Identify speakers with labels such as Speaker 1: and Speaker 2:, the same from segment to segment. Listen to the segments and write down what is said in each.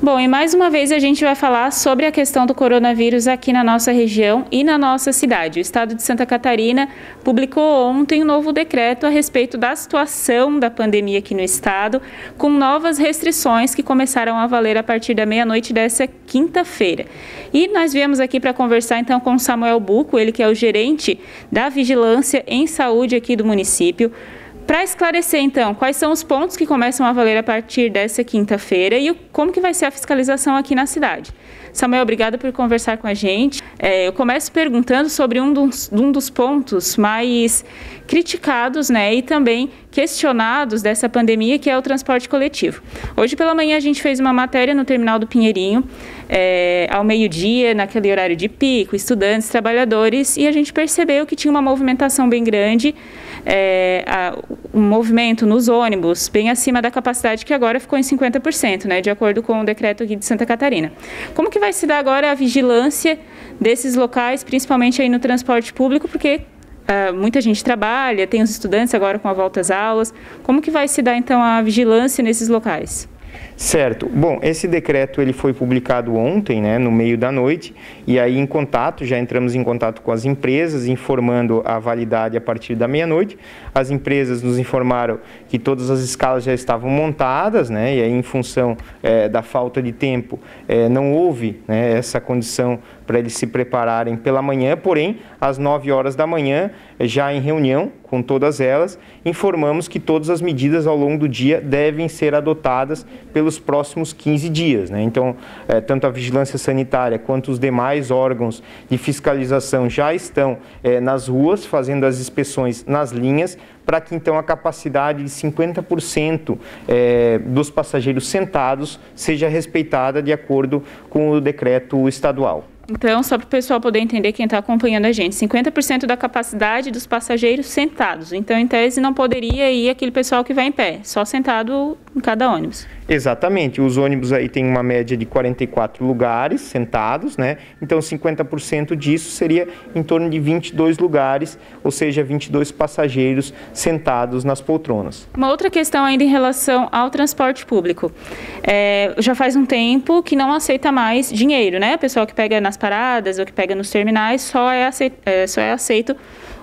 Speaker 1: Bom, e mais uma vez a gente vai falar sobre a questão do coronavírus aqui na nossa região e na nossa cidade. O estado de Santa Catarina publicou ontem um novo decreto a respeito da situação da pandemia aqui no estado, com novas restrições que começaram a valer a partir da meia-noite dessa quinta-feira. E nós viemos aqui para conversar então com Samuel Bucco, ele que é o gerente da Vigilância em Saúde aqui do município, para esclarecer, então, quais são os pontos que começam a valer a partir dessa quinta-feira e como que vai ser a fiscalização aqui na cidade. Samuel, obrigada por conversar com a gente. Eu começo perguntando sobre um dos pontos mais criticados, né, e também questionados dessa pandemia, que é o transporte coletivo. Hoje pela manhã a gente fez uma matéria no terminal do Pinheirinho, ao meio-dia, naquele horário de pico, estudantes, trabalhadores, e a gente percebeu que tinha uma movimentação bem grande, um movimento nos ônibus bem acima da capacidade, que agora ficou em 50%, né, de acordo com o decreto aqui de Santa Catarina. Como que vai se dar agora a vigilância desses locais, principalmente aí no transporte público, porque muita gente trabalha, tem os estudantes agora com a volta às aulas. Como que vai se dar então a vigilância nesses locais?
Speaker 2: Certo. Bom, esse decreto ele foi publicado ontem, né, no meio da noite, e aí já entramos em contato com as empresas, informando a validade a partir da meia-noite. As empresas nos informaram que todas as escalas já estavam montadas, né, e aí em função da falta de tempo, não houve, né, essa condição para eles se prepararem pela manhã, porém, às 9 horas da manhã, já em reunião com todas elas, informamos que todas as medidas ao longo do dia devem ser adotadas pelos próximos 15 dias. Né? Então, tanto a vigilância sanitária quanto os demais órgãos de fiscalização já estão nas ruas, fazendo as inspeções nas linhas, para que então a capacidade de 50% dos passageiros sentados seja respeitada de acordo com o decreto estadual.
Speaker 1: Então, só para o pessoal poder entender, quem está acompanhando a gente, 50% da capacidade dos passageiros sentados. Então, em tese, não poderia ir aquele pessoal que vai em pé, só sentado em cada ônibus.
Speaker 2: Exatamente. Os ônibus aí têm uma média de 44 lugares sentados, né? Então, 50% disso seria em torno de 22 lugares, ou seja, 22 passageiros sentados nas poltronas.
Speaker 1: Uma outra questão ainda em relação ao transporte público. Já faz um tempo que não aceita mais dinheiro, né? O pessoal que pega nas paradas ou que pega nos terminais só é aceito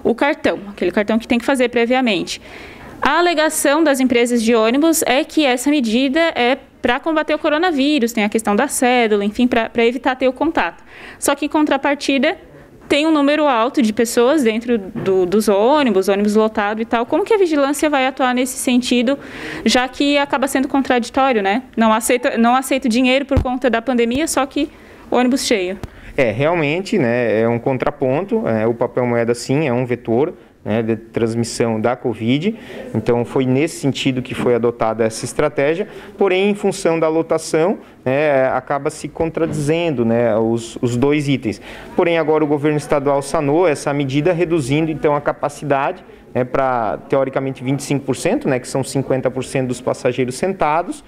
Speaker 1: o cartão, aquele cartão que tem que fazer previamente. A alegação das empresas de ônibus é que essa medida é para combater o coronavírus, tem a questão da cédula, enfim, para evitar ter o contato. Só que em contrapartida tem um número alto de pessoas dentro dos ônibus lotado e tal. Como que a vigilância vai atuar nesse sentido, já que acaba sendo contraditório, né? Não aceita dinheiro por conta da pandemia, só que ônibus cheio.
Speaker 2: Realmente, né, é um contraponto, o papel moeda sim é um vetor, né, de transmissão da Covid, então foi nesse sentido que foi adotada essa estratégia, porém em função da lotação, acaba se contradizendo, né, os dois itens. Porém agora o governo estadual sanou essa medida, reduzindo então a capacidade para, teoricamente, 25%, né, que são 50% dos passageiros sentados,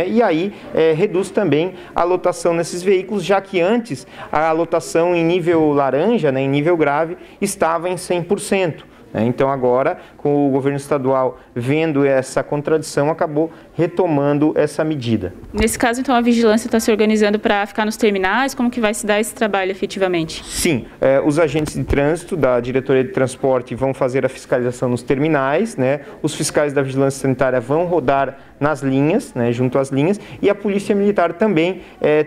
Speaker 2: e aí reduz também a lotação nesses veículos, já que antes a lotação em nível laranja, né, em nível grave, estava em 100%. Então agora, com o governo estadual vendo essa contradição, acabou retomando essa medida.
Speaker 1: Nesse caso, então, a vigilância está se organizando para ficar nos terminais? Como que vai se dar esse trabalho efetivamente?
Speaker 2: Sim, os agentes de trânsito da Diretoria de Transporte vão fazer a fiscalização nos terminais, né? Os fiscais da vigilância sanitária vão rodar nas linhas, né, junto às linhas, e a Polícia Militar também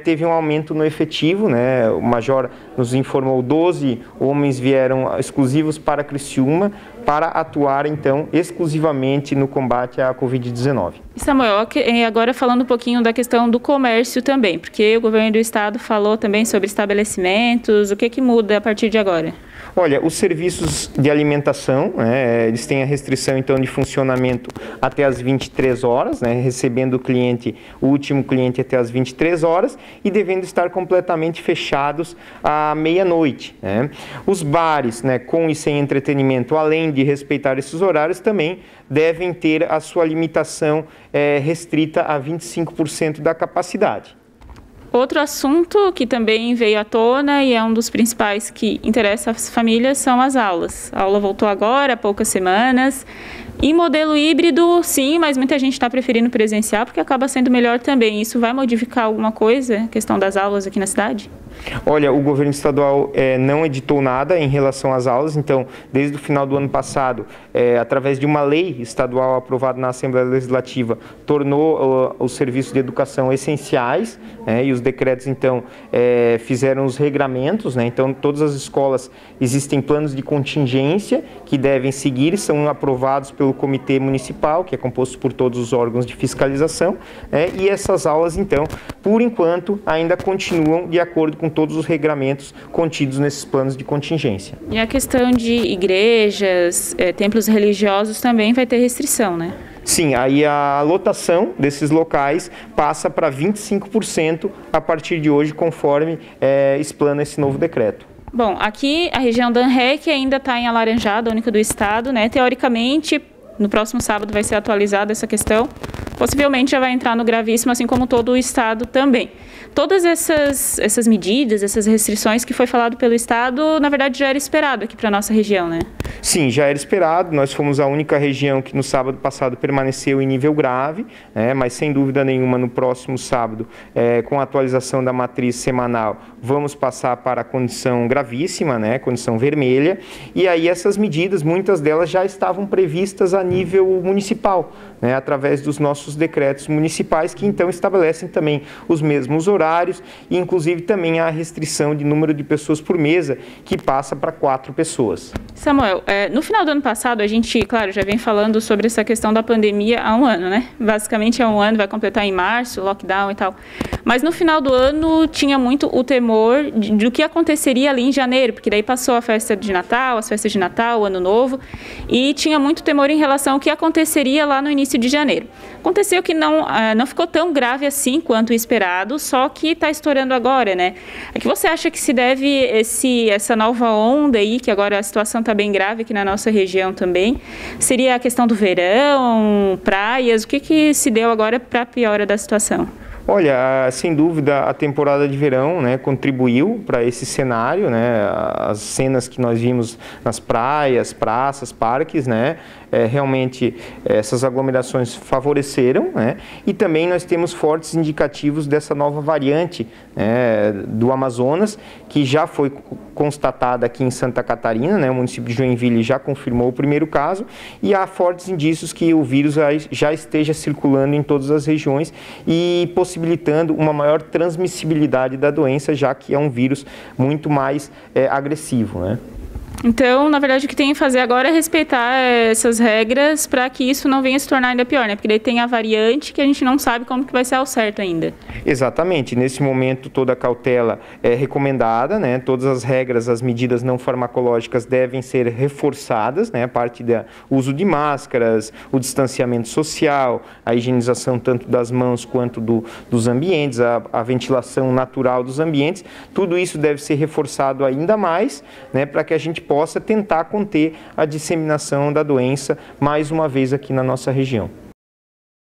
Speaker 2: teve um aumento no efetivo, né? O major nos informou 12 homens vieram exclusivos para Criciúma para atuar, então, exclusivamente no combate à Covid-19.
Speaker 1: Samuel, agora falando um pouquinho da questão do comércio também, porque o governo do estado falou também sobre estabelecimentos, o que muda a partir de agora?
Speaker 2: Olha, os serviços de alimentação, eles têm a restrição então de funcionamento até as 23 horas, recebendo o último cliente até as 23 horas e devendo estar completamente fechados à meia-noite. Os bares, com e sem entretenimento, além de respeitar esses horários, também devem ter a sua limitação restrita a 25% da capacidade.
Speaker 1: Outro assunto que também veio à tona e é um dos principais que interessa às famílias são as aulas. A aula voltou agora, há poucas semanas. Em modelo híbrido, sim, mas muita gente está preferindo presencial porque acaba sendo melhor também. Isso vai modificar alguma coisa, a questão das aulas aqui na cidade?
Speaker 2: Olha, o governo estadual não editou nada em relação às aulas, então, desde o final do ano passado, através de uma lei estadual aprovada na Assembleia Legislativa, tornou os serviços de educação essenciais, e os decretos, então, fizeram os regramentos, então, todas as escolas existem planos de contingência que devem seguir, são aprovados pelo Comitê Municipal, que é composto por todos os órgãos de fiscalização, e essas aulas, então, por enquanto, ainda continuam de acordo com todos os regramentos contidos nesses planos de contingência.
Speaker 1: E a questão de igrejas, templos religiosos também vai ter restrição, né?
Speaker 2: Sim, aí a lotação desses locais passa para 25% a partir de hoje, conforme explana esse novo decreto.
Speaker 1: Bom, aqui a região da ANREC ainda está em alaranjada, única do estado, né? Teoricamente, no próximo sábado vai ser atualizada essa questão. Possivelmente já vai entrar no gravíssimo, assim como todo o estado também. Todas essas medidas, essas restrições que foi falado pelo estado, na verdade já era esperado aqui para a nossa região, né?
Speaker 2: Sim, já era esperado. Nós fomos a única região que no sábado passado permaneceu em nível grave, mas sem dúvida nenhuma no próximo sábado, com a atualização da matriz semanal, vamos passar para a condição gravíssima, condição vermelha. E aí essas medidas, muitas delas já estavam previstas a nível municipal, através dos nossos decretos municipais, que então estabelecem também os mesmos horários e inclusive também a restrição de número de pessoas por mesa, que passa para 4 pessoas.
Speaker 1: Samuel, no final do ano passado a gente, claro, já vem falando sobre essa questão da pandemia há um ano, né? Basicamente há um ano, vai completar em março, lockdown e tal. Mas no final do ano tinha muito o temor do que aconteceria ali em janeiro, porque daí passou a festa de Natal, as festas de Natal, o Ano Novo, e tinha muito temor em relação ao que aconteceria lá no início de janeiro. Aconteceu que não ficou tão grave assim quanto o esperado, só que está estourando agora, né? É que você acha que se deve essa nova onda aí, que agora a situação está bem grave aqui na nossa região também, seria a questão do verão, praias, o que se deu agora para a piora da situação?
Speaker 2: Olha, sem dúvida a temporada de verão contribuiu para esse cenário, as cenas que nós vimos nas praias, praças, parques, realmente essas aglomerações favoreceram, e também nós temos fortes indicativos dessa nova variante do Amazonas, que já foi constatada aqui em Santa Catarina, o município de Joinville já confirmou o primeiro caso, e há fortes indícios que o vírus já esteja circulando em todas as regiões e possibilitando uma maior transmissibilidade da doença, já que é um vírus muito mais agressivo,
Speaker 1: Então, na verdade, o que tem que fazer agora é respeitar essas regras para que isso não venha se tornar ainda pior, Porque daí tem a variante que a gente não sabe como que vai ser ao certo ainda.
Speaker 2: Exatamente. Nesse momento, toda a cautela é recomendada, Todas as regras, as medidas não farmacológicas devem ser reforçadas, A parte do uso de máscaras, o distanciamento social, a higienização tanto das mãos quanto dos ambientes, a ventilação natural dos ambientes. Tudo isso deve ser reforçado ainda mais, para que a gente possa tentar conter a disseminação da doença mais uma vez aqui na nossa região.